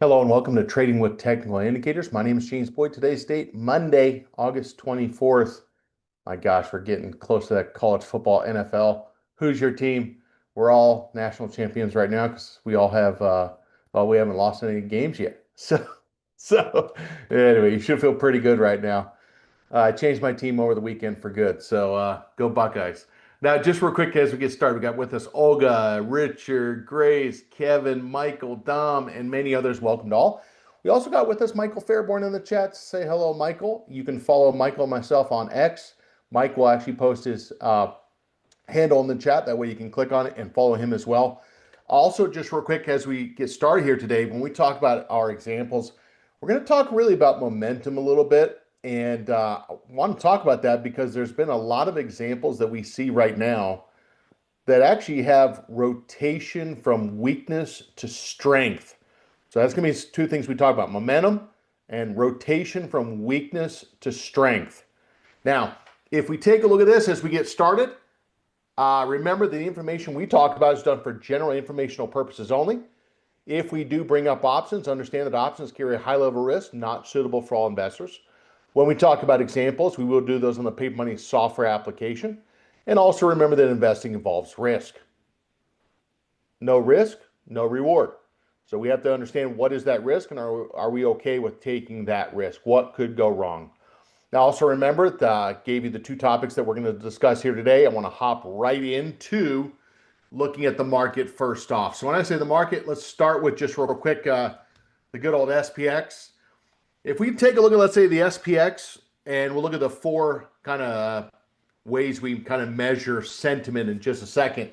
Hello and welcome to Trading with Technical Indicators. My name is James Boyd. Today's date, Monday, August 24th. My gosh, we're getting close to that college football NFL. Who's your team? We're all national champions right now because we all have, we haven't lost any games yet. So anyway, you should feel pretty good right now. I changed my team over the weekend for good. So go Buckeyes. Now, just real quick as we get started, we got with us Olga, Richard, Grace, Kevin, Michael, Dom, and many others. Welcome to all. We also got with us Michael Fairborn in the chat. Say hello, Michael. You can follow Michael and myself on X. Mike will actually post his handle in the chat. That way you can click on it and follow him as well. Also, just real quick as we get started here today, when we talk about our examples, we're going to talk really about momentum a little bit. And I want to talk about that because there's been a lot of examples that we see right now that actually have rotation from weakness to strength. So that's going to be two things we talk about: momentum and rotation from weakness to strength. Now, if we take a look at this as we get started, remember the information we talk about is done for general informational purposes only. If we do bring up options, understand that options carry a high level of risk, not suitable for all investors. When we talk about examples, we will do those on the Paper Money software application. And also remember that investing involves risk. No risk, no reward. So we have to understand what is that risk and are we okay with taking that risk? What could go wrong? Now also remember that I gave you the two topics that we're going to discuss here today. I want to hop right into looking at the market first off. So when I say the market, let's start with just real quick the good old SPX. If we take a look at, let's say, the SPX, and we'll look at the four kind of ways we kind of measure sentiment in just a second,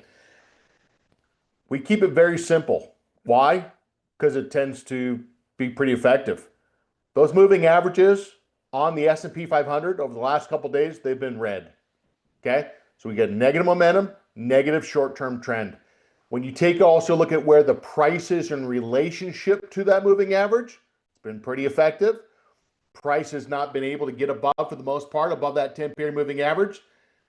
we keep it very simple. Why? Because it tends to be pretty effective. Those moving averages on the S&P 500 over the last couple of days, they've been red. Okay? So we get negative momentum, negative short-term trend. When you take also look at where the price is in relationship to that moving average, been pretty effective. Price has not been able to get above, for the most part, above that 10-period moving average.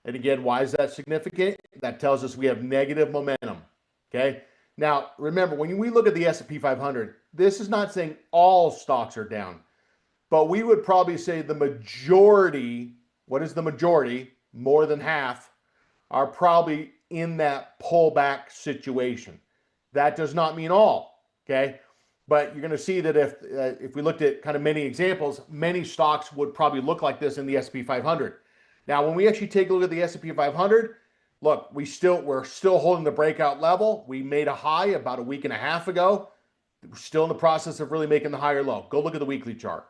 And again, why is that significant? That tells us we have negative momentum. Okay. Now, remember, when we look at the S&P 500, this is not saying all stocks are down, but we would probably say the majority, what is the majority? More than half are probably in that pullback situation. That does not mean all. Okay. But you're going to see that if we looked at kind of many examples, many stocks would probably look like this in the S&P 500. Now, when we actually take a look at the S&P 500, look, we're still holding the breakout level. We made a high about a week and a half ago. We're still in the process of really making the higher low. Go look at the weekly chart.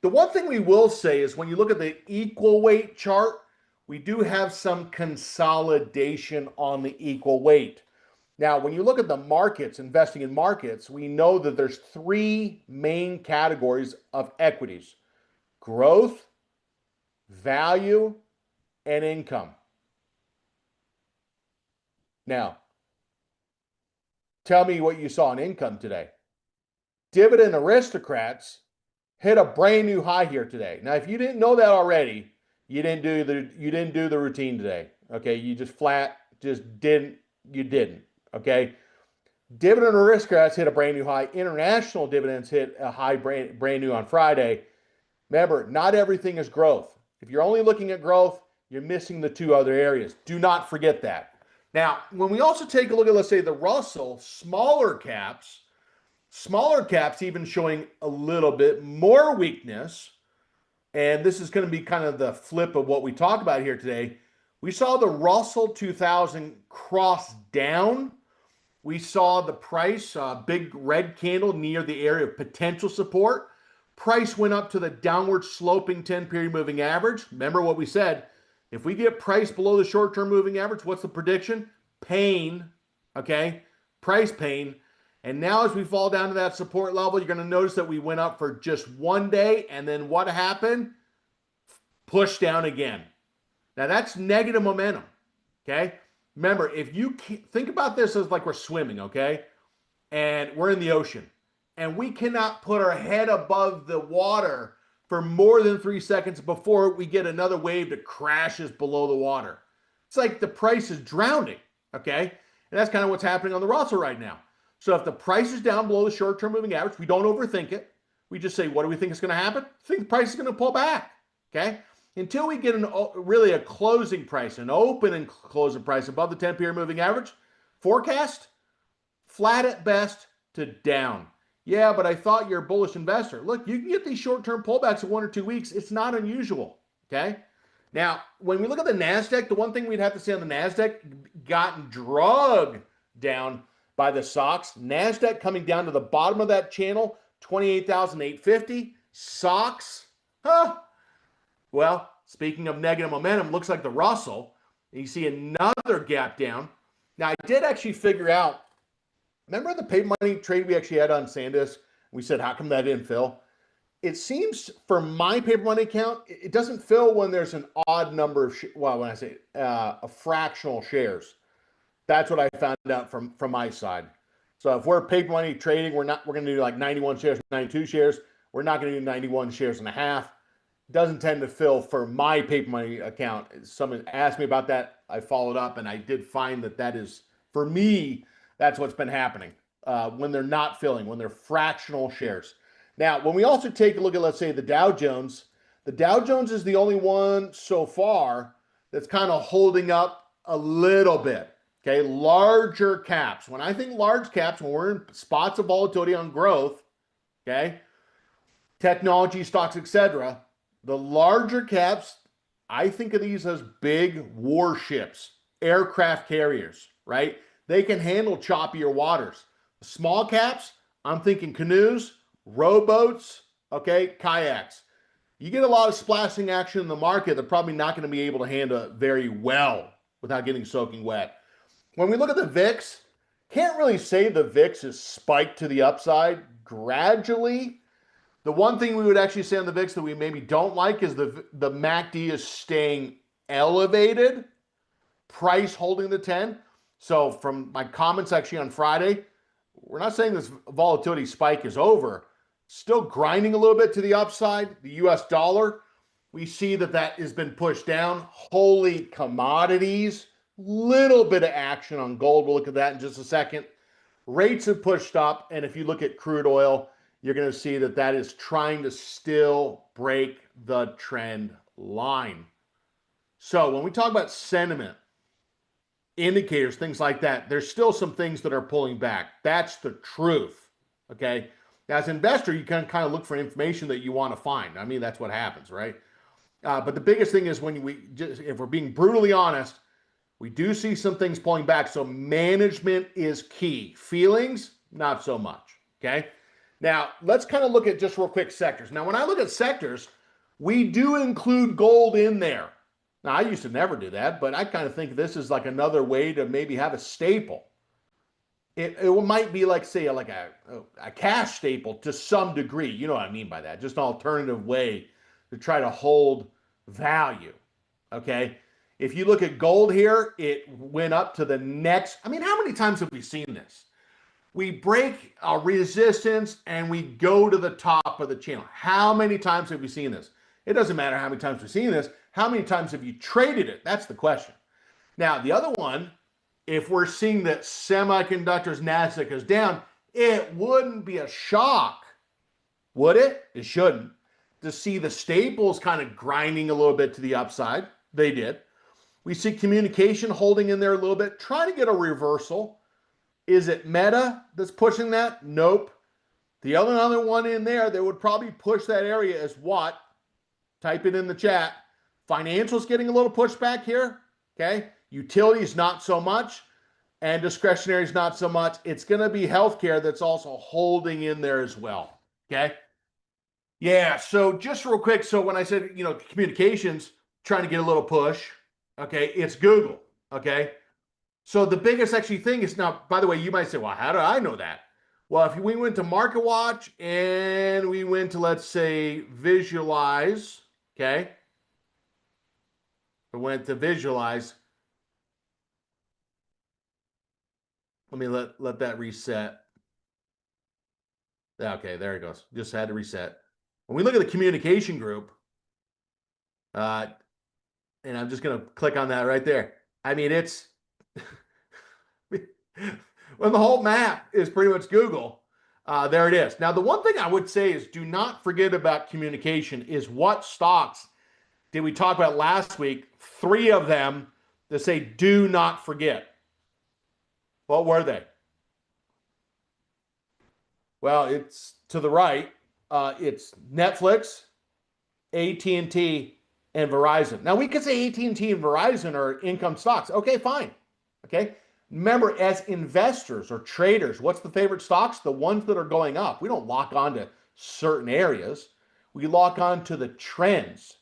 The one thing we will say is when you look at the equal weight chart, we do have some consolidation on the equal weight. Now, when you look at the markets, investing in markets, we know that there's three main categories of equities: growth, value, and income. Now, tell me what you saw in income today. Dividend Aristocrats hit a brand new high here today. Now, if you didn't know that already, you didn't do the routine today. Okay, you didn't. Okay, Dividend Aristocrats hit a brand new high. International dividends hit a high brand new on Friday. Remember, not everything is growth. If you're only looking at growth, you're missing the two other areas. Do not forget that. Now, when we also take a look at, let's say, the Russell, smaller caps even showing a little bit more weakness. And this is going to be kind of the flip of what we talk about here today. We saw the Russell 2000 cross down. We saw the price, big red candle near the area of potential support. Price went up to the downward sloping 10-period moving average. Remember what we said. If we get price below the short-term moving average, what's the prediction? Pain, okay? Price pain. And now as we fall down to that support level, you're going to notice that we went up for just one day. And then what happened? Push down again. Now that's negative momentum, okay? Remember, if you think about this as like we're swimming, okay? And we're in the ocean. And we cannot put our head above the water for more than 3 seconds before we get another wave that crashes below the water. It's like the price is drowning, okay? And that's kind of what's happening on the Russell right now. So if the price is down below the short-term moving average, we don't overthink it. We just say, what do we think is going to happen? I think the price is going to pull back. Okay. Until we get really a closing price, an open and closing price above the 10-period moving average, forecast flat at best to down. Yeah, but I thought you're a bullish investor. Look, you can get these short-term pullbacks in 1 or 2 weeks. It's not unusual. Okay. Now, when we look at the NASDAQ, the one thing we'd have to say on the NASDAQ, gotten drugged down by the SOX. NASDAQ coming down to the bottom of that channel, 28,850. SOX, well, speaking of negative momentum, looks like the Russell. You see another gap down. Now, I did actually figure out, remember the paper money trade we actually had on SanDisk? We said, how come that didn't fill? It seems for my paper money account, it doesn't fill when there's an odd number of, well, when I say a fractional shares. That's what I found out from my side. So if we're paper money trading, we're going to do like 91 shares, 92 shares. We're not going to do 91 shares and a half. It doesn't tend to fill for my paper money account. Someone asked me about that. I followed up and I did find that is, for me, that's what's been happening when they're not filling, when they're fractional shares. Now, when we also take a look at, let's say, the Dow Jones is the only one so far that's kind of holding up a little bit. Okay, larger caps. When I think large caps, when we're in spots of volatility on growth, okay, technology stocks, etc., the larger caps, I think of these as big warships, aircraft carriers, right? They can handle choppier waters. Small caps, I'm thinking canoes, rowboats, okay, kayaks. You get a lot of splashing action in the market, they're probably not going to be able to handle it very well without getting soaking wet. When we look at the VIX, can't really say the VIX is spiked to the upside gradually. The one thing we would actually say on the VIX that we maybe don't like is the MACD is staying elevated, price holding the 10. So from my comments actually on Friday, we're not saying this volatility spike is over. Still grinding a little bit to the upside. The US dollar, we see that has been pushed down. Holy commodities, little bit of action on gold. We'll look at that in just a second. Rates have pushed up, and if you look at crude oil, you're going to see that is trying to still break the trend line. So when we talk about sentiment, indicators, things like that, there's still some things that are pulling back. That's the truth, okay? As an investor, you can kind of look for information that you want to find. I mean, that's what happens, right? But the biggest thing is if we're being brutally honest, we do see some things pulling back. So management is key. Feelings, not so much, okay? Now, let's kind of look at just real quick sectors. Now, when I look at sectors, we do include gold in there. Now, I used to never do that, but I kind of think this is like another way to maybe have a staple. It might be like, say, like a cash staple to some degree. You know what I mean by that. Just an alternative way to try to hold value, okay? If you look at gold here, it went up to the next. I mean, how many times have we seen this? We break a resistance and we go to the top of the channel. How many times have we seen this? It doesn't matter how many times we've seen this. How many times have you traded it? That's the question. Now, the other one, if we're seeing that semiconductors NASDAQ is down, it wouldn't be a shock, would it? It shouldn't. To see the staples kind of grinding a little bit to the upside. They did. We see communication holding in there a little bit, trying to get a reversal. Is it Meta that's pushing that? Nope. The other one in there that would probably push that area is what? Type it in the chat. Financials getting a little pushback here. Okay. Utilities, not so much. And discretionary is not so much. It's going to be healthcare that's also holding in there as well. Okay. Yeah. So just real quick. So when I said, communications trying to get a little push, okay, it's Google. Okay. So the biggest actually thing is now, by the way, you might say, well, how do I know that? Well, if we went to MarketWatch and we went to, let's say, Visualize, okay? We went to Visualize. Let me let that reset. Okay, there it goes. Just had to reset. When we look at the communication group, and I'm just going to click on that right there. I mean, it's When the whole map is pretty much Google, there it is. Now, the one thing I would say is do not forget about communication is what stocks did we talk about last week? 3 of them that say do not forget. What were they? Well, it's to the right. It's Netflix, AT&T, and Verizon. Now, we could say AT&T and Verizon are income stocks. Okay, fine. Okay. Remember, as investors or traders, what's the favorite stocks? The ones that are going up. We don't lock on to certain areas. We lock on to the trends.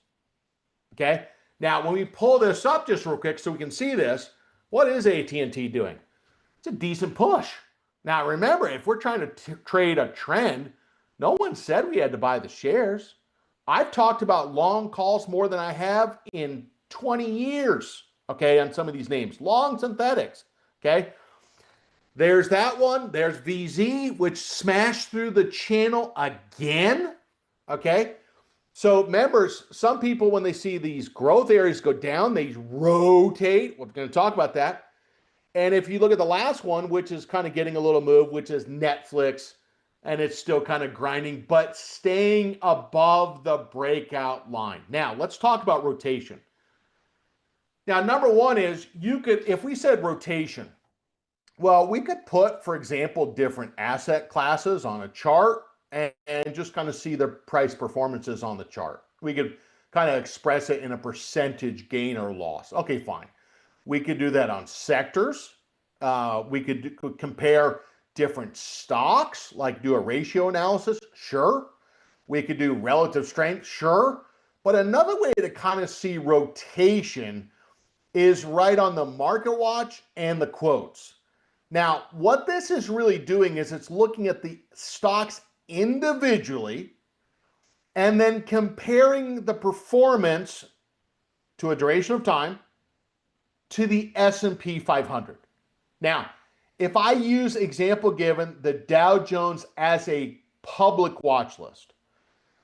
Okay. Now, when we pull this up just real quick so we can see this, what is AT&T doing? It's a decent push. Now, remember, if we're trying to trade a trend, no one said we had to buy the shares. I've talked about long calls more than I have in 20 years, okay, on some of these names. Long synthetics, okay? There's that one. There's VZ, which smashed through the channel again, okay? So members, some people, when they see these growth areas go down, they rotate. We're going to talk about that. And if you look at the last one, which is kind of getting a little move, which is Netflix, and it's still kind of grinding, but staying above the breakout line. Now, let's talk about rotation. Now, number one is you could, if we said rotation, well, we could put, for example, different asset classes on a chart and just kind of see their price performances on the chart. We could kind of express it in a percentage gain or loss. Okay, fine. We could do that on sectors. We could compare different stocks, like do a ratio analysis. Sure. We could do relative strength. Sure. But another way to kind of see rotation is right on the market watch and the quotes. Now, what this is really doing is it's looking at the stocks individually and then comparing the performance to a duration of time to the S&P 500. Now, if I use example given the Dow Jones as a public watch list,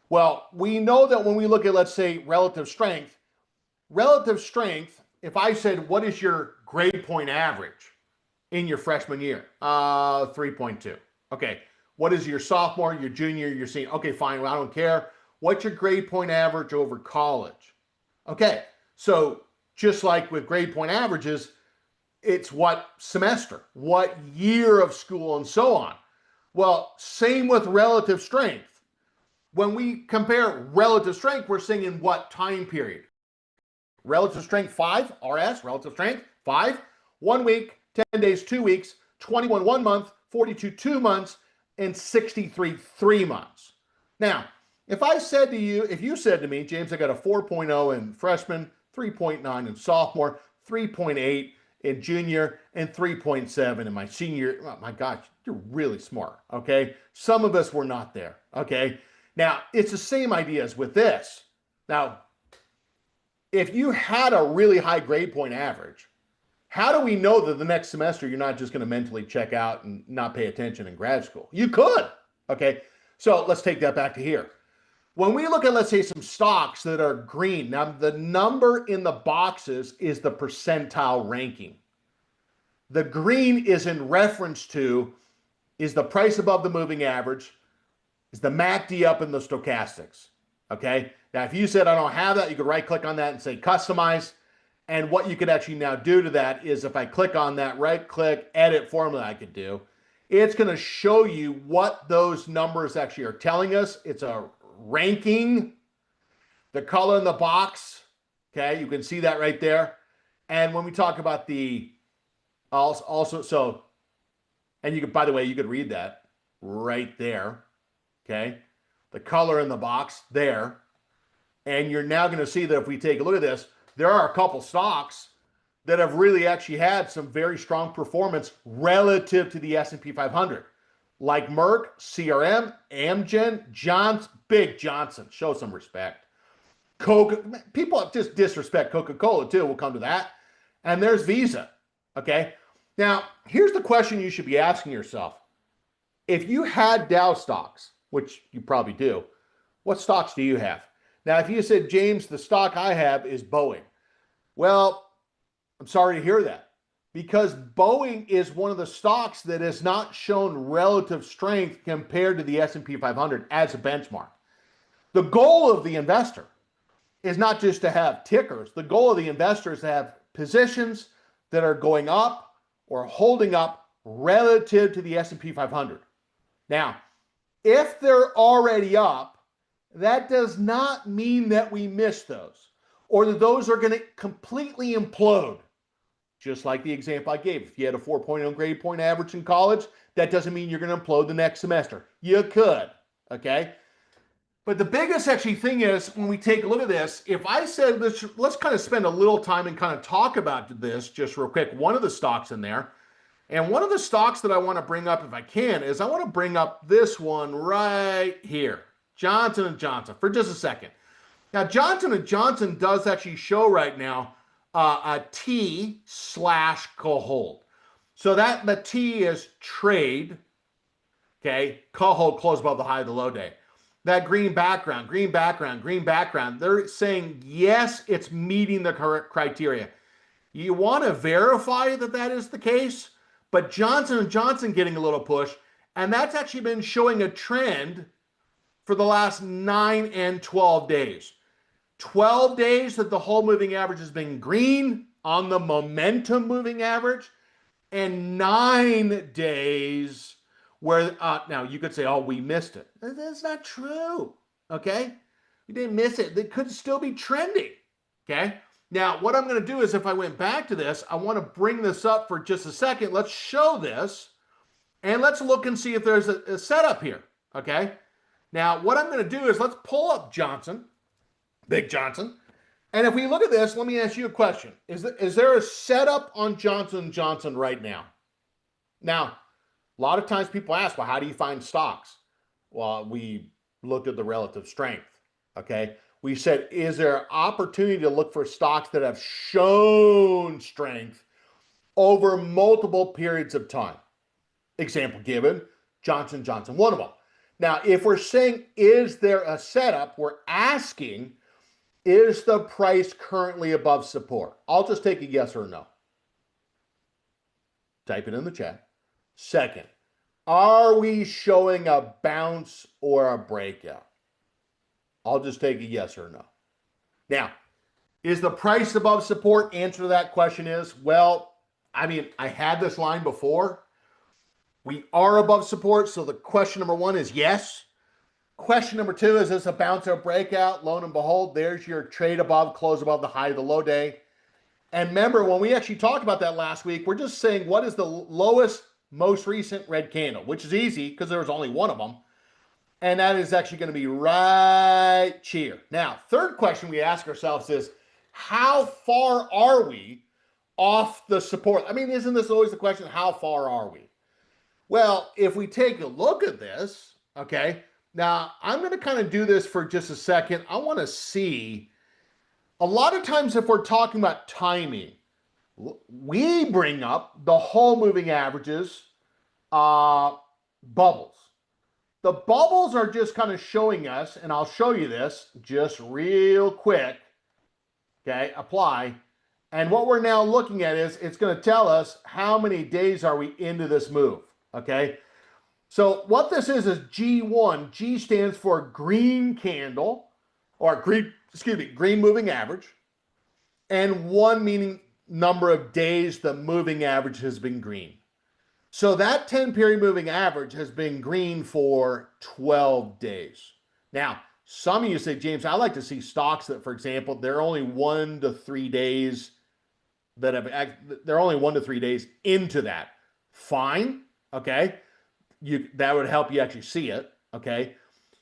well, we know that when we look at, let's say, relative strength, if I said, what is your grade point average in your freshman year? 3.2. Okay. What is your sophomore, your junior, your senior? Okay, fine. Well, I don't care. What's your grade point average over college? Okay. So just like with grade point averages, it's what semester, what year of school, and so on. Well, same with relative strength. When we compare relative strength, we're saying in what time period? Relative strength 5, RS, relative strength 5, 1 week, 10 days, 2 weeks, 21 1 month, 42 2 months, and 63 3 months. Now, if I said to you, if you said to me, James, I got a 4.0 in freshman, 3.9 in sophomore, 3.8 in junior, and 3.7 in my senior, oh my gosh, you're really smart, okay? Some of us were not there, okay? Now, it's the same idea as with this. Now, if you had a really high grade point average, how do we know that the next semester you're not just going to mentally check out and not pay attention in grad school? You could, okay? So let's take that back to here. When we look at, let's say, some stocks that are green, now the number in the boxes is the percentile ranking. The green is in reference to, is the price above the moving average, is the MACD up in the stochastics, okay? Now, if you said, I don't have that, you could right click on that and say customize. And what you could actually now do to that is if I click on that, right click, edit formula I could do, it's going to show you what those numbers actually are telling us. It's a ranking, the color in the box, okay? You can see that right there. And when we talk about the also, so, and you could, by the way, you could read that right there, okay? The color in the box there. And you're now going to see that if we take a look at this, there are a couple stocks that have really actually had some very strong performance relative to the S&P 500, like Merck, CRM, Amgen, Big Johnson. Show some respect. Coca, people just disrespect Coca-Cola too. We'll come to that. And there's Visa. Okay. Now, here's the question you should be asking yourself. If you had Dow stocks, which you probably do, what stocks do you have? Now, if you said, James, the stock I have is Boeing. Well, I'm sorry to hear that. because Boeing is one of the stocks that has not shown relative strength compared to the S&P 500 as a benchmark. The goal of the investor is not just to have tickers. The goal of the investor is to have positions that are going up or holding up relative to the S&P 500. Now, if they're already up, that does not mean that we miss those or that those are going to completely implode. Just like the example I gave. If you had a 4.0 grade point average in college, that doesn't mean you're going to implode the next semester. You could, okay? But the biggest actually thing is when we take a look at this, if I said, let's kind of spend a little time and kind of talk about this just real quick. One of the stocks in there, and one of the stocks that I want to bring up if I can is I want to bring up this one right here, Johnson & Johnson, for just a second. Now, Johnson & Johnson does actually show right now a T/co-hold. So that the T is trade, okay, co-hold close above the high of the low day. That green background, they're saying, yes, it's meeting the correct criteria. You want to verify that that is the case, but Johnson & Johnson getting a little push, and that's actually been showing a trend for the last 9 and 12 days. 12 days that the whole moving average has been green on the momentum moving average, and 9 days where, now you could say, oh, we missed it. That's not true, okay? We didn't miss it. It could still be trending, okay? Now, what I'm going to do is if I went back to this, I want to bring this up for just a second. Let's show this, and let's look and see if there's a setup here, okay? Now, what I'm going to do is let's pull up Johnson, Big Johnson, and if we look at this, let me ask you a question. Is there a setup on Johnson & Johnson right now? Now, a lot of times people ask, well, how do you find stocks? Well, we looked at the relative strength, okay? We said, is there an opportunity to look for stocks that have shown strength over multiple periods of time? Example given, Johnson & Johnson, one of them. Now, if we're saying, is there a setup, we're asking, is the price currently above support? I'll just take a yes or no. Type it in the chat. Second, are we showing a bounce or a breakout? I'll just take a yes or no. Now, is the price above support? Answer to that question is, well, I mean, I had this line before. We are above support, so the question number one is yes. Question number two, is this a bounce or breakout? Lo and behold, there's your trade above, close above the high of the low day. And remember, when we actually talked about that last week, we're just saying what is the lowest, most recent red candle, which is easy because there was only one of them. And that is actually going to be right here. Now, third question we ask ourselves is, how far are we off the support? I mean, isn't this always the question, how far are we? Well, if we take a look at this, okay, now I'm going to kind of do this for just a second. I want to see, a lot of times if we're talking about timing, we bring up the whole moving averages, bubbles. The bubbles are just kind of showing us, and I'll show you this just real quick, okay, apply. And what we're now looking at is, it's going to tell us how many days are we into this move, okay? So what this is G1. G stands for green candle, or green moving average, and 1 meaning number of days the moving average has been green. So that 10-period moving average has been green for 12 days. Now, some of you say, James, I like to see stocks that, for example, they're only 1 to 3 days they're only 1 to 3 days into that. Fine, okay? That would help you actually see it, okay?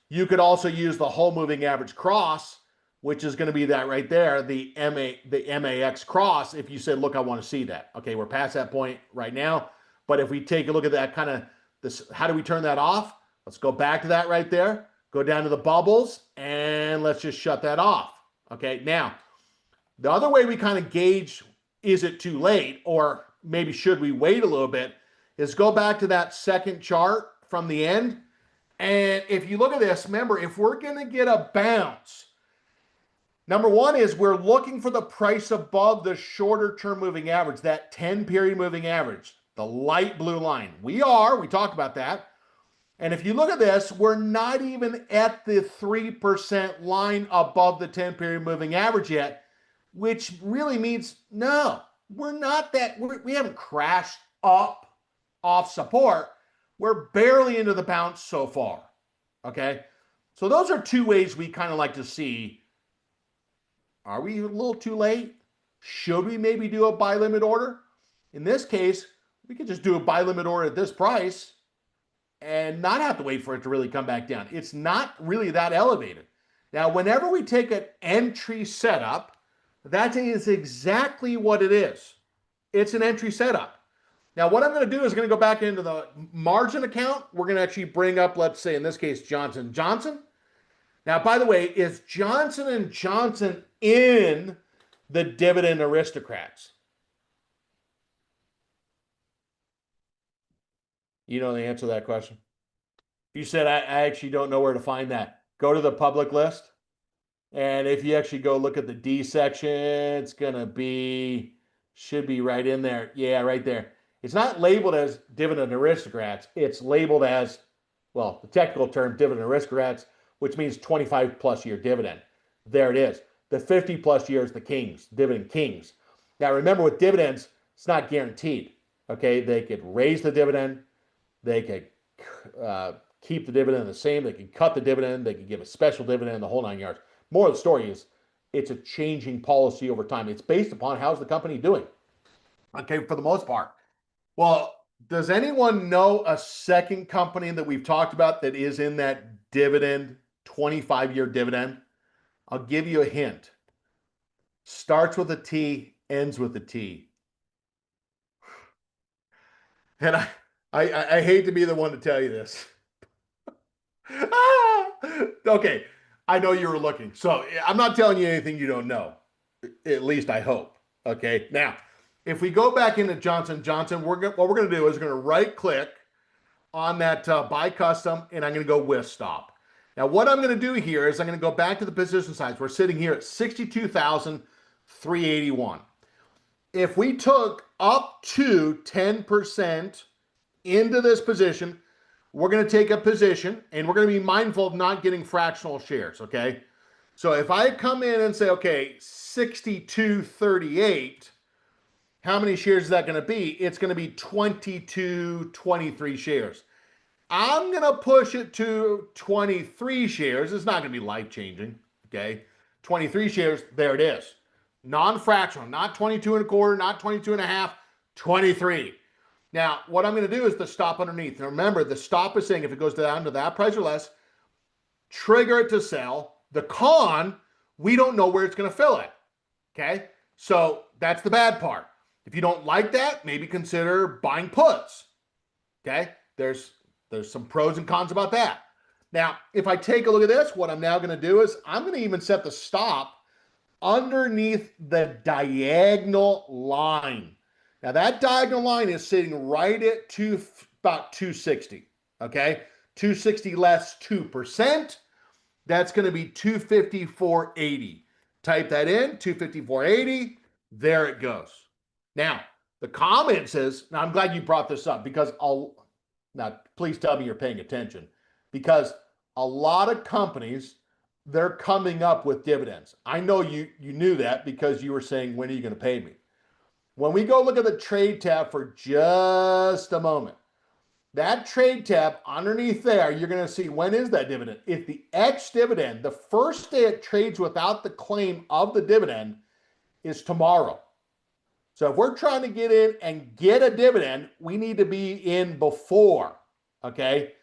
You could also use the whole moving average cross, which is going to be that right there, the MAX cross, if you said, look, I want to see that. Okay, we're past that point right now. But if we take a look at that kind of, how do we turn that off? Let's go back to that right there. Go down to the bubbles, and let's just shut that off. Okay, now, the other way we kind of gauge, is it too late, or maybe should we wait a little bit, is go back to that second chart from the end. And if you look at this, remember, if we're going to get a bounce, Number one is we're looking for the price above the shorter term moving average, that 10 period moving average, the light blue line. We talked about that. And if you look at this, we're not even at the 3% line above the 10 period moving average yet, which really means no, we're not that, we haven't crashed up off support. We're barely into the bounce so far. Okay. So those are two ways we kind of like to see. Are we a little too late? Should we maybe do a buy limit order? In this case, we could just do a buy limit order at this price and not have to wait for it to really come back down. It's not really that elevated. Now, whenever we take an entry setup, that is exactly what it is. It's an entry setup. Now, what I'm going to do is going to go back into the margin account. We're going to actually bring up, let's say in this case, Johnson & Johnson. Now, by the way, is Johnson & Johnson in the Dividend Aristocrats? You know the answer to that question? If you said, I actually don't know where to find that, go to the public list. And if you actually go look at the D section, it's going to be, should be right in there. Yeah, right there. It's not labeled as Dividend Aristocrats. It's labeled as, well, the technical term Dividend Aristocrats, which means 25 plus year dividend. There it is. The 50 plus years, the kings, dividend kings. Now remember, with dividends, it's not guaranteed. Okay, they could raise the dividend, they could keep the dividend the same, they could cut the dividend, they could give a special dividend, the whole 9 yards. More of the story is it's a changing policy over time. It's based upon how's the company doing. Okay, for the most part. Well, does anyone know a second company that we've talked about that is in that dividend, 25-year dividend? I'll give you a hint. Starts with a T, ends with a T. And I hate to be the one to tell you this. Okay, I know you were looking. So I'm not telling you anything you don't know. At least I hope. Okay, now, if we go back into Johnson & Johnson, what we're going to do is we're going to right-click on that buy custom, and I'm going to go with stop. Now, what I'm going to do here is I'm going to go back to the position size. We're sitting here at 62,381. If we took up to 10% into this position, we're going to take a position, and we're going to be mindful of not getting fractional shares, okay? So if I come in and say, okay, 62.38, how many shares is that going to be? It's going to be 23 shares. I'm going to push it to 23 shares. It's not going to be life-changing, okay? 23 shares, there it is. Non-fractional, not 22 and a quarter, not 22 and a half, 23. Now, what I'm going to do is the stop underneath. Now, remember, the stop is saying if it goes down to that price or less, trigger it to sell. The con, we don't know where it's going to fill at, okay? So that's the bad part. If you don't like that, maybe consider buying puts, okay? There's some pros and cons about that. Now, if I take a look at this, what I'm now going to do is I'm going to even set the stop underneath the diagonal line. Now, that diagonal line is sitting right at about 260, okay? 260 less 2%. That's going to be 254.80. Type that in, 254.80. There it goes. Now, the comment says, now I'm glad you brought this up because now please tell me you're paying attention, because a lot of companies, they're coming up with dividends. I know you knew that because you were saying, when are you going to pay me? When we go look at the trade tab for just a moment, that trade tab underneath there, you're going to see when is that dividend. If the X dividend, the first day it trades without the claim of the dividend is tomorrow. So if we're trying to get in and get a dividend, we need to be in before, okay?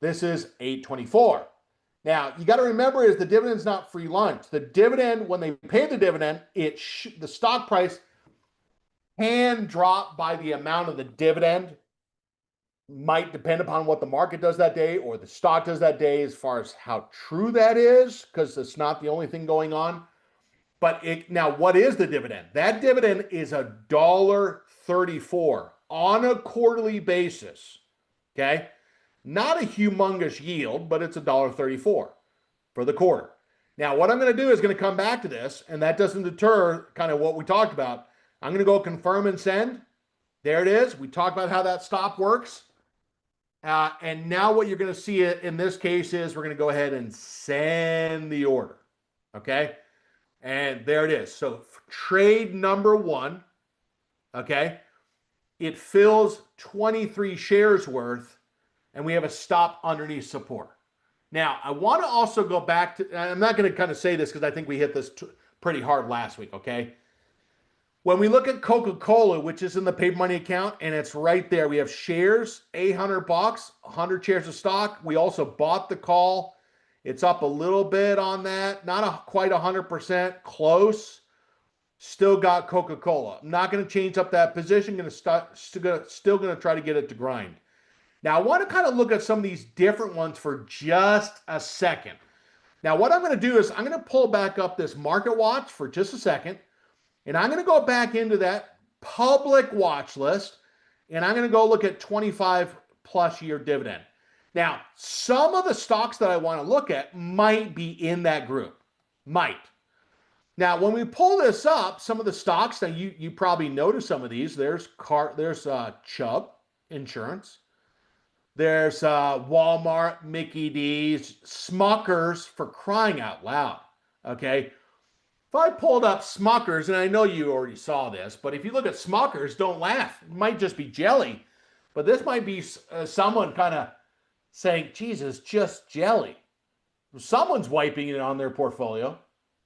This is 8/24. Now, you got to remember is the dividend's not free lunch. The dividend, when they pay the dividend, the stock price can drop by the amount of the dividend. Might depend upon what the market does that day or the stock does that day as far as how true that is, because it's not the only thing going on. But now, what is the dividend? That dividend is $1.34 on a quarterly basis, okay? Not a humongous yield, but it's $1.34 for the quarter. Now, what I'm going to do is going to come back to this, and that doesn't deter kind of what we talked about. I'm going to go confirm and send. There it is. We talked about how that stop works. And now what you're going to see in this case is we're going to go ahead and send the order. Okay. And there it is. So trade number 1, okay, it fills 23 shares worth, and we have a stop underneath support. Now, I want to also go back to, I'm not going to kind of say this because I think we hit this pretty hard last week, okay? When we look at Coca-Cola, which is in the paper money account, and it's right there, we have shares, $800, 100 shares of stock. We also bought the call. It's up a little bit on that, not quite 100%, close. Still got Coca-Cola. I'm not going to change up that position. Still going to try to get it to grind. Now, I want to kind of look at some of these different ones for just a second. Now, what I'm going to do is I'm going to pull back up this market watch for just a second, and I'm going to go back into that public watch list, and I'm going to go look at 25+ year dividend. Now, some of the stocks that I want to look at might be in that group. Might. Now, when we pull this up, some of the stocks, now you probably notice some of these. There's Chubb Insurance. There's Walmart, Mickey D's, Smuckers, for crying out loud, okay? If I pulled up Smuckers, and I know you already saw this, but if you look at Smuckers, don't laugh. It might just be jelly, but this might be someone kind of saying, Jesus, just jelly. Someone's wiping it on their portfolio,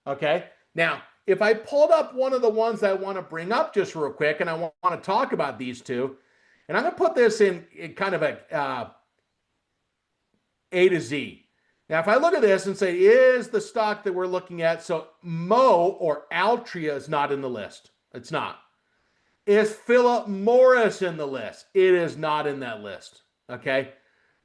okay? Now, if I pulled up one of the ones that I want to bring up just real quick, and I want to talk about these two, and I'm going to put this in kind of a to Z. Now, if I look at this and say, is the stock that we're looking at, so Mo or Altria is not in the list. It's not. Is Philip Morris in the list? It is not in that list, okay?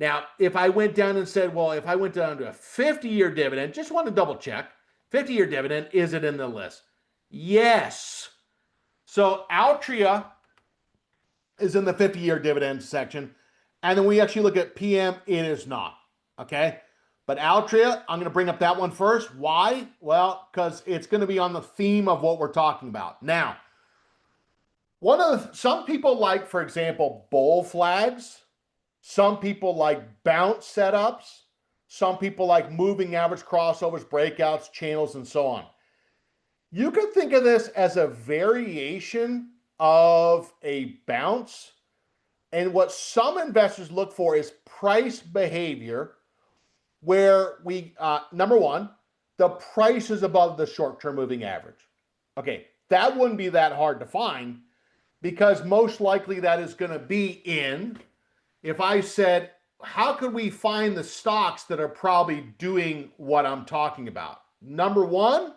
Now, if I went down and said, well, if I went down to a 50-year dividend, just want to double check, 50-year dividend, is it in the list? Yes. So Altria is in the 50-year dividend section. And then we actually look at PM, it is not. Okay? But Altria, I'm going to bring up that one first. Why? Well, because it's going to be on the theme of what we're talking about. Now, some people like, for example, bull flags. Some people like bounce setups. Some people like moving average crossovers, breakouts, channels, and so on. You could think of this as a variation of a bounce. And what some investors look for is price behavior, where number one, the price is above the short-term moving average. Okay, that wouldn't be that hard to find, because most likely that is going to be in, if I said, how could we find the stocks that are probably doing what I'm talking about? Number one,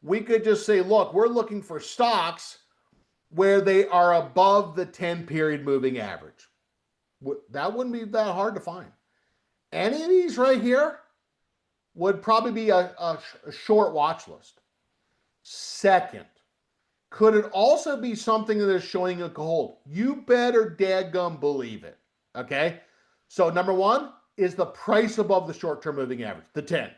we could just say, look, we're looking for stocks where they are above the 10-period moving average. That wouldn't be that hard to find. Any of these right here would probably be a short watch list. Second, could it also be something that is showing a hold? You better dadgum believe it, okay? So number one is the price above the short-term moving average, the 10.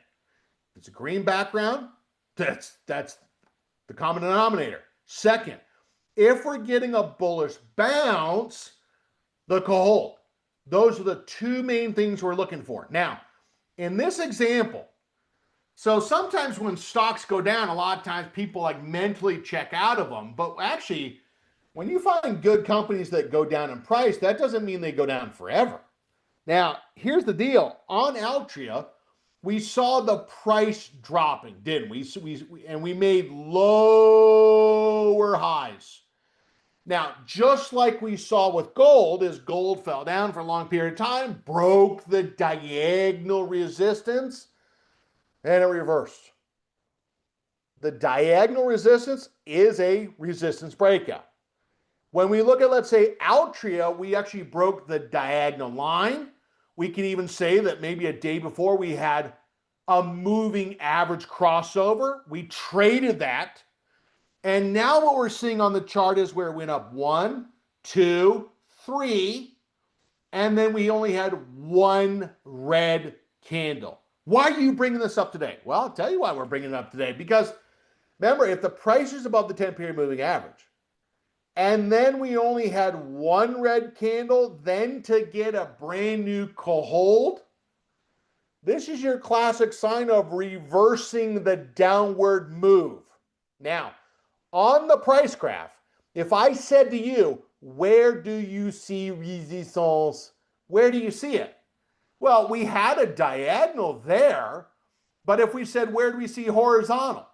It's a green background. That's the common denominator. Second, if we're getting a bullish bounce, the hold. Those are the two main things we're looking for. Now, in this example, so sometimes when stocks go down, a lot of times people like mentally check out of them. But actually, when you find good companies that go down in price, that doesn't mean they go down forever. Now, here's the deal. On Altria, we saw the price dropping, didn't we? And we made lower highs. Now, just like we saw with gold, as gold fell down for a long period of time, broke the diagonal resistance, and it reversed. The diagonal resistance is a resistance breakout. When we look at, let's say, Altria, we actually broke the diagonal line. We can even say that maybe a day before we had a moving average crossover. We traded that. And now what we're seeing on the chart is where it went up 1, 2, 3, and then we only had one red candle. Why are you bringing this up today? Well, I'll tell you why we're bringing it up today. Because remember, if the price is above the 10-period moving average, and then we only had one red candle, then to get a brand new hold, this is your classic sign of reversing the downward move. Now, on the price graph, if I said to you, where do you see resistance? Where do you see it? Well, we had a diagonal there, but if we said, where do we see horizontal?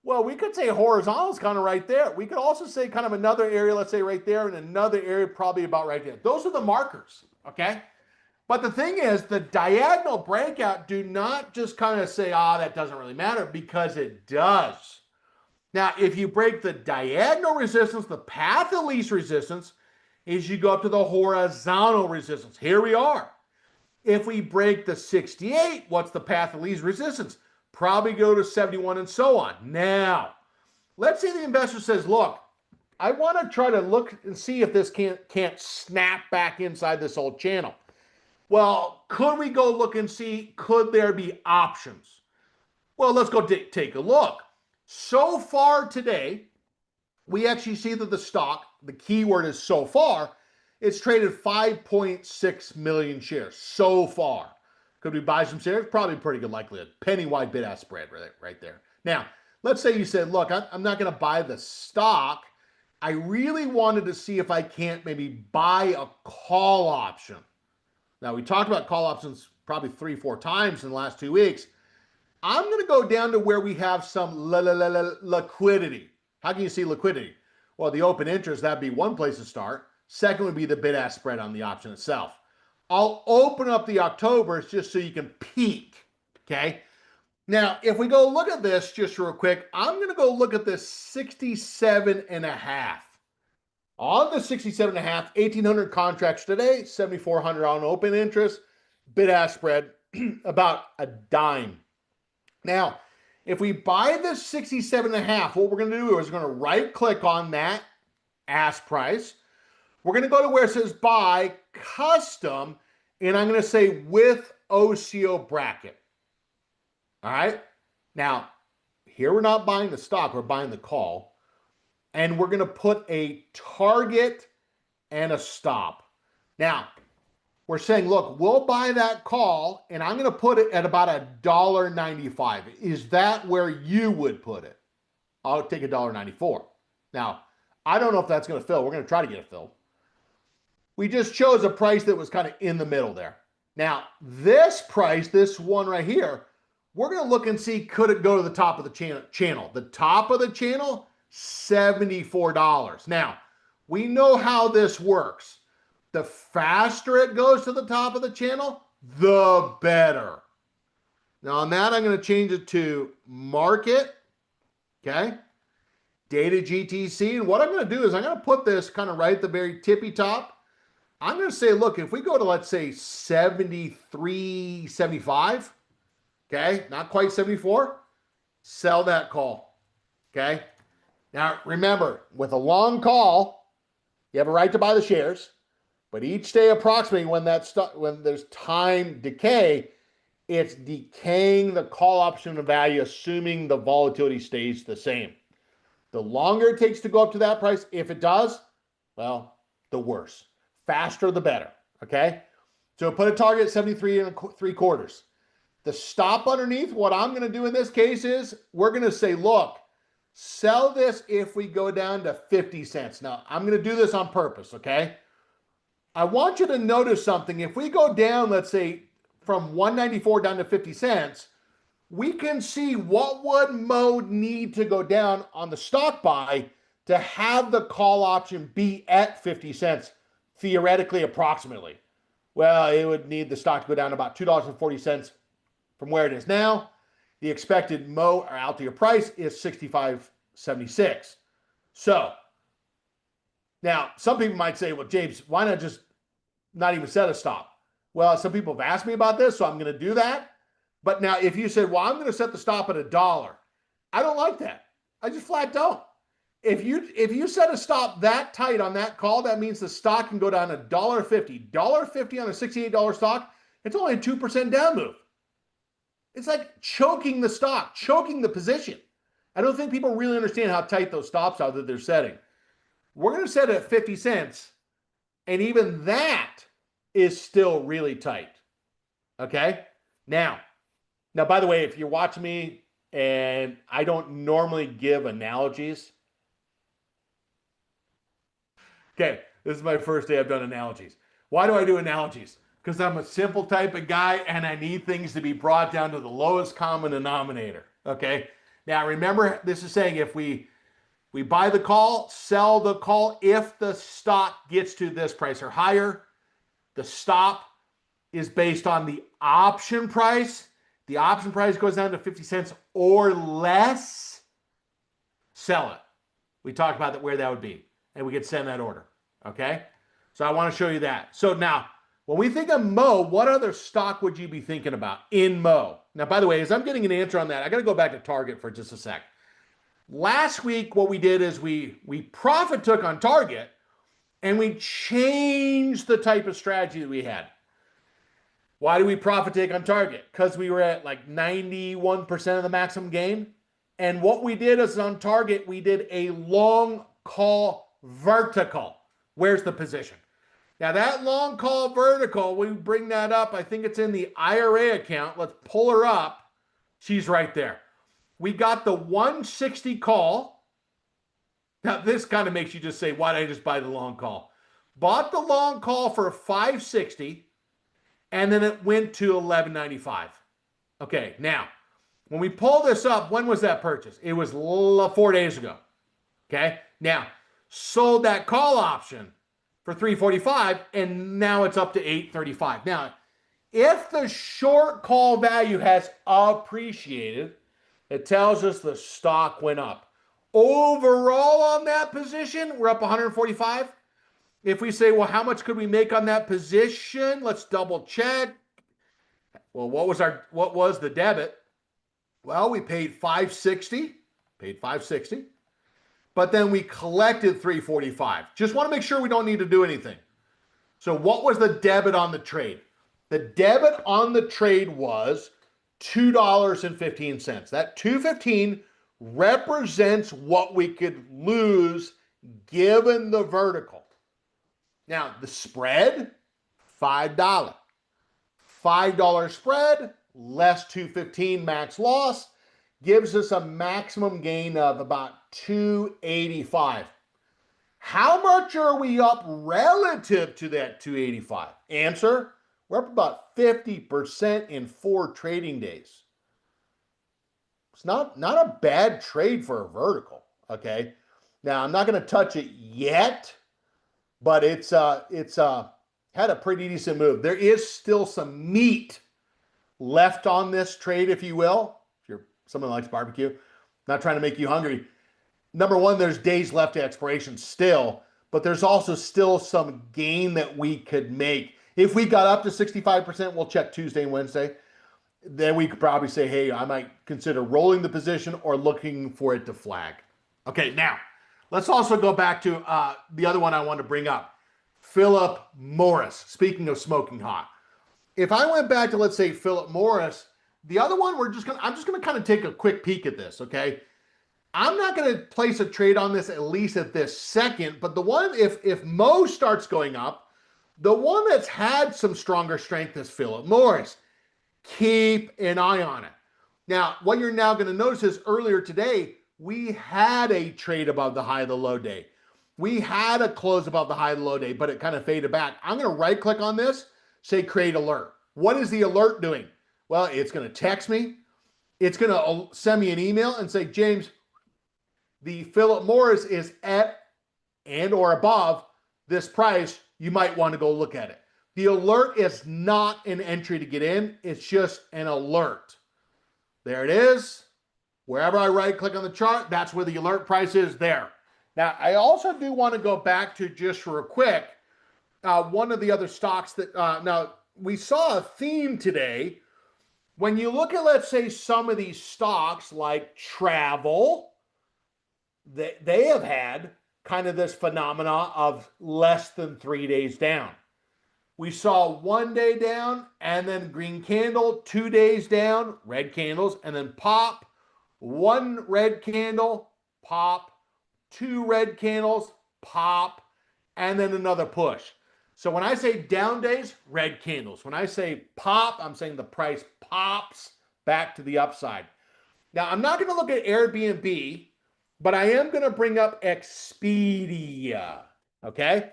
Well, we could say horizontal is kind of right there. We could also say kind of another area, let's say right there, and another area probably about right there. Those are the markers, okay? But the thing is, the diagonal breakout, do not just kind of say, that doesn't really matter, because it does. Now, if you break the diagonal resistance, the path of least resistance is you go up to the horizontal resistance. Here we are. If we break the 68, what's the path of least resistance? Probably go to 71 and so on. Now, let's say the investor says, look, I want to try to look and see if this can't snap back inside this old channel. Well, could we go look and see, could there be options? Well, let's go take a look. So far today, we actually see that the stock, the keyword is so far, it's traded 5.6 million shares so far. Could we buy some shares? Probably pretty good likelihood. Penny wide bid ask spread right there. Now, let's say you said, look, I'm not going to buy the stock. I really wanted to see if I can't maybe buy a call option. Now, we talked about call options probably 3-4 times in the last 2 weeks. I'm going to go down to where we have some liquidity. How can you see liquidity? Well, the open interest, that'd be one place to start. Second would be the bid-ask spread on the option itself. I'll open up the Octobers just so you can peek, okay? Now, if we go look at this just real quick, I'm going to go look at this 67.5. On the 67.5, 1,800 contracts today, 7,400 on open interest, bid-ask spread, about a dime. Now, if we buy this 67.5, what we're going to do is we're going to right-click on that ask price. We're going to go to where it says buy custom, and I'm going to say with OCO bracket. All right. Now, here we're not buying the stock, we're buying the call. And we're going to put a target and a stop. Now, we're saying, look, we'll buy that call, and I'm going to put it at about $1.95. Is that where you would put it? I'll take $1.94. Now, I don't know if that's going to fill. We're going to try to get it filled. We just chose a price that was kind of in the middle there. Now, this price, this one right here, we're going to look and see, could it go to the top of the channel? The top of the channel, $74. Now, we know how this works. The faster it goes to the top of the channel, the better. Now on that, I'm going to change it to market, okay? Data GTC. And what I'm going to do is I'm going to put this kind of right at the very tippy top. I'm going to say, look, if we go to, let's say, 73, 75, okay, not quite 74, sell that call, okay? Now, remember, with a long call, you have a right to buy the shares. But each day approximately when there's time decay, it's decaying the call option value, assuming the volatility stays the same. The longer it takes to go up to that price, if it does, well, the worse. Faster, the better, okay? So put a target at 73.75. The stop underneath, what I'm going to do in this case is we're going to say, look, sell this if we go down to 50 cents. Now, I'm going to do this on purpose, okay? I want you to notice something. If we go down, let's say, from 194 down to 50 cents, we can see what would mode need to go down on the stock buy to have the call option be at 50 cents, theoretically, approximately. Well, it would need the stock to go down about $2.40 from where it is now. The expected mo or out to your price is $65.76. So now some people might say, well, James, why not just not even set a stop? Well, some people have asked me about this, so I'm going to do that. But now if you said, well, I'm going to set the stop at $1, I don't like that. I just flat don't. If you set a stop that tight on that call, that means the stock can go down $1.50. $1.50 on a $68 stock, it's only a 2% down move. It's like choking the stock, choking the position. I don't think people really understand how tight those stops are that they're setting. We're going to set it at 50 cents, and even that is still really tight. Okay? Now, by the way, if you're watching me and I don't normally give analogies, okay, this is my first day I've done analogies. Why do I do analogies? Because I'm a simple type of guy and I need things to be brought down to the lowest common denominator. Okay? Now, remember, this is saying if we buy the call, sell the call if the stock gets to this price or higher. The stop is based on the option price. The option price goes down to 50 cents or less. Sell it. We talked about that, where that would be, and we could send that order. Okay? So I want to show you that. So now, when we think of Mo, what other stock would you be thinking about in Mo? Now, by the way, as I'm getting an answer on that, I got to go back to Target for just a sec. Last week, what we did is we profit took on Target and we changed the type of strategy that we had. Why do we profit take on Target? Because we were at like 91% of the maximum gain. And what we did is on Target, we did a long call vertical. Where's the position? Now that long call vertical, we bring that up. I think it's in the IRA account. Let's pull her up. She's right there. We got the 160 call. Now, this kind of makes you just say, why did I just buy the long call? Bought the long call for 560, and then it went to 1195. Okay, now, when we pull this up, when was that purchase? It was 4 days ago. Okay, now, sold that call option for 345, and now it's up to 835. Now, if the short call value has appreciated, it tells us the stock went up. Overall on that position, we're up 145. If we say, well, how much could we make on that position? Let's double check. Well, what was the debit? Well, we paid 560, but then we collected 345. Just want to make sure we don't need to do anything. So what was the debit on the trade? The debit on the trade was $2.15. That $2.15 represents what we could lose given the vertical. Now, the spread, $5. $5 spread, less $2.15 max loss, gives us a maximum gain of about $2.85. How much are we up relative to that $2.85? Answer, we're up about 50% in 4 trading days. It's not a bad trade for a vertical, okay? Now, I'm not going to touch it yet, but it's had a pretty decent move. There is still some meat left on this trade, if you will. If you're someone who likes barbecue, not trying to make you hungry. Number one, there's days left to expiration still, but there's also still some gain that we could make. If we got up to 65%, we'll check Tuesday and Wednesday. Then we could probably say, hey, I might consider rolling the position or looking for it to flag. Okay, now, let's also go back to the other one I want to bring up. Philip Morris, speaking of smoking hot. If I went back to, let's say, Philip Morris, the other one, I'm just going to kind of take a quick peek at this, okay? I'm not going to place a trade on this, at least at this second, but the one, if Mo starts going up, the one that's had some stronger strength is Philip Morris. Keep an eye on it. Now, what you're now going to notice is earlier today, we had a trade above the high of the low day. We had a close above the high of the low day, but it kind of faded back. I'm going to right click on this, say create alert. What is the alert doing? Well, it's going to text me. It's going to send me an email and say, James, the Philip Morris is at and or above this price. You might want to go look at it. The alert is not an entry to get in. It's just an alert. There it is. Wherever I right click on the chart, that's where the alert price is there. Now, I also do want to go back to just real quick, one of the other stocks that, now we saw a theme today. When you look at, let's say, some of these stocks like travel, they have had kind of this phenomena of less than 3 days down. We saw 1 day down and then green candle, 2 days down, red candles, and then pop, one red candle, pop, two red candles, pop, and then another push. So when I say down days, red candles. When I say pop, I'm saying the price pops back to the upside. Now, I'm not going to look at Airbnb, but I am going to bring up Expedia. Okay?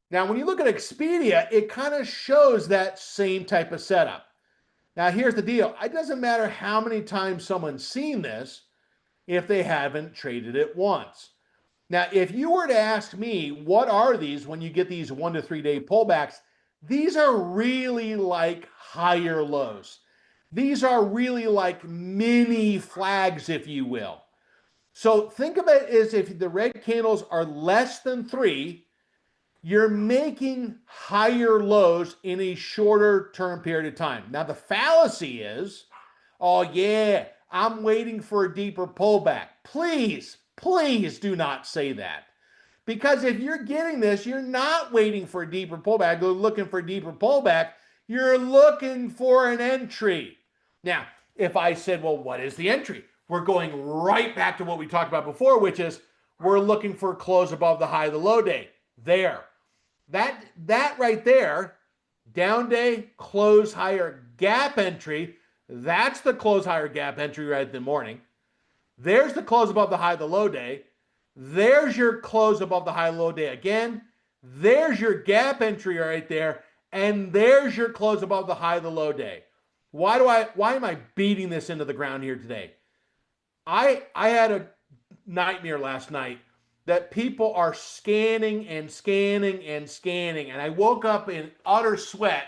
Now, when you look at Expedia, it kind of shows that same type of setup. Now, here's the deal. It doesn't matter how many times someone's seen this if they haven't traded it once. Now, if you were to ask me, what are these when you get these 1 to 3 day pullbacks? These are really like higher lows. These are really like mini flags, if you will. So think of it as if the red candles are less than 3, you're making higher lows in a shorter term period of time. Now, the fallacy is, oh yeah, I'm waiting for a deeper pullback. Please do not say that. Because if you're getting this, you're not waiting for a deeper pullback. You're looking for a deeper pullback. You're looking for an entry. Now, if I said, well, what is the entry? We're going right back to what we talked about before, which is we're looking for a close above the high of the low day. There. That right there, down day, close higher gap entry, that's the close higher gap entry right in the morning. There's the close above the high of the low day. There's your close above the high low day again. There's your gap entry right there. And there's your close above the high of the low day. Why am I beating this into the ground here today? I had a nightmare last night that people are scanning and scanning and scanning. And I woke up in utter sweat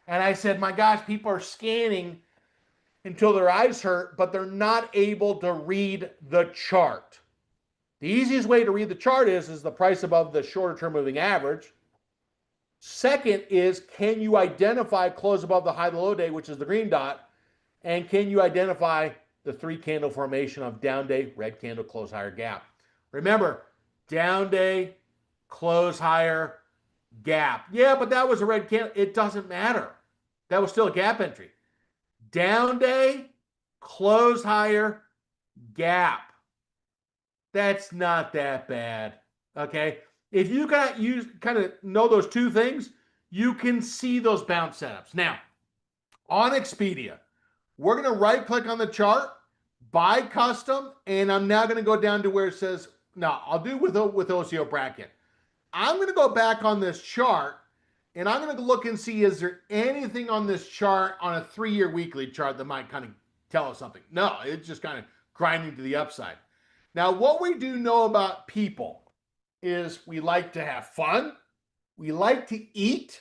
and I said, my gosh, people are scanning until their eyes hurt, but they're not able to read the chart. The easiest way to read the chart is the price above the shorter term moving average. Second is, can you identify close above the high of the low day, which is the green dot? And can you identify the 3 candle formation of down day, red candle, close higher gap? Remember, down day, close higher, gap. Yeah, but that was a red candle. It doesn't matter. That was still a gap entry. Down day, close higher, gap. That's not that bad. Okay? If you kind of know those two things, you can see those bounce setups. Now, on Expedia, we're going to right click on the chart, buy custom, and I'm now going to go down to where it says, no, I'll do with OCO bracket. I'm going to go back on this chart and I'm going to look and see, is there anything on this chart on a 3-year weekly chart that might kind of tell us something? No, it's just kind of grinding to the upside. Now, what we do know about people is we like to have fun, we like to eat,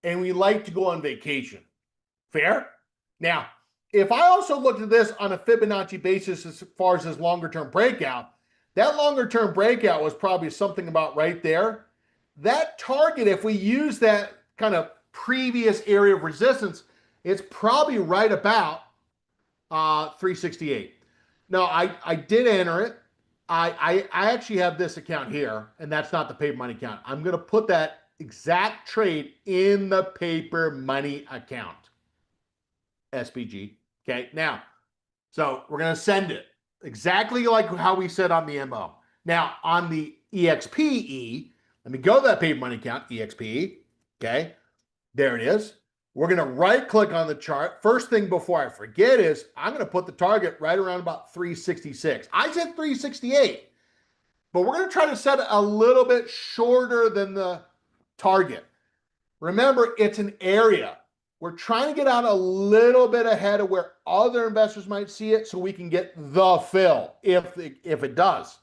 and we like to go on vacation. Fair? Now, if I also looked at this on a Fibonacci basis as far as this longer term breakout, that longer term breakout was probably something about right there. That target, if we use that kind of previous area of resistance, it's probably right about 368. No, I did enter it. I actually have this account here, and that's not the paper money account. I'm going to put that exact trade in the paper money account. SPG. Okay, now, so we're going to send it exactly like how we said on the MO. Now, on the EXPE, let me go to that paper money account, EXPE. Okay, there it is. We're going to right click on the chart. First thing before I forget is I'm going to put the target right around about 366. I said 368, but we're going to try to set it a little bit shorter than the target. Remember, it's an area. We're trying to get out a little bit ahead of where other investors might see it so we can get the fill if it does.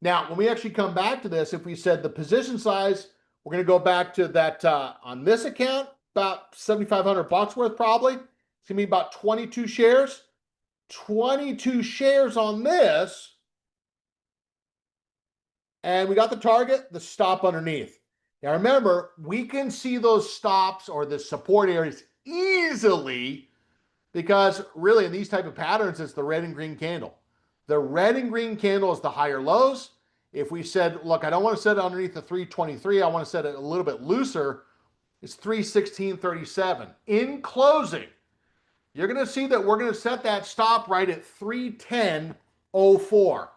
Now, when we actually come back to this, if we said the position size, we're going to go back to that on this account, about $7,500 worth probably. It's going to be about 22 shares. 22 shares on this. And we got the target, the stop underneath. Now remember, we can see those stops or the support areas easily because really in these type of patterns, it's the red and green candle. The red and green candle is the higher lows. If we said, look, I don't want to set it underneath the 323, I want to set it a little bit looser, is 316.37. In closing, you're going to see that we're going to set that stop right at 310.04.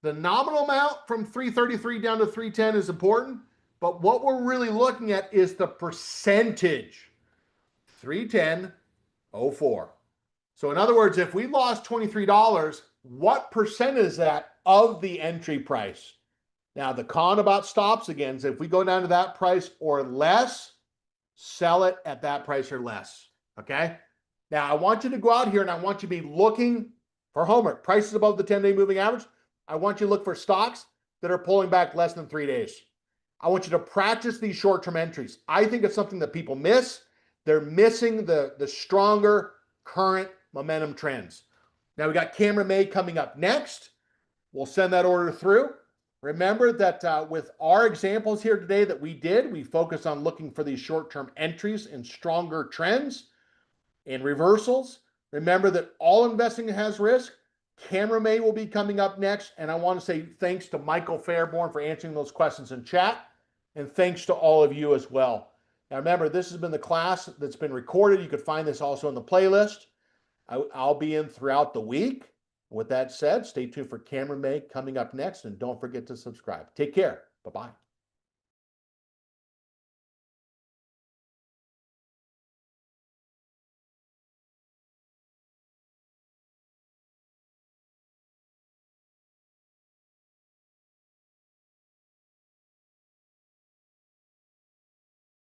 The nominal amount from 333 down to 310 is important, but what we're really looking at is the percentage. 310.04. So in other words, if we lost $23, what percent is that of the entry price? Now, the con about stops again is if we go down to that price or less, sell it at that price or less. Okay? Now, I want you to go out here and I want you to be looking for homework. Prices above the 10-day moving average. I want you to look for stocks that are pulling back less than 3 days. I want you to practice these short-term entries. I think it's something that people miss. They're missing the stronger current momentum trends. Now we got Cameron May coming up next. We'll send that order through. Remember that with our examples here today that we did, we focus on looking for these short-term entries and stronger trends and reversals. Remember that all investing has risk. Cameron May will be coming up next. And I want to say thanks to Michael Fairborn for answering those questions in chat. And thanks to all of you as well. Now remember, this has been the class that's been recorded. You could find this also in the playlist. I'll be in throughout the week. With that said, stay tuned for Cameron May coming up next. And don't forget to subscribe. Take care. Bye-bye.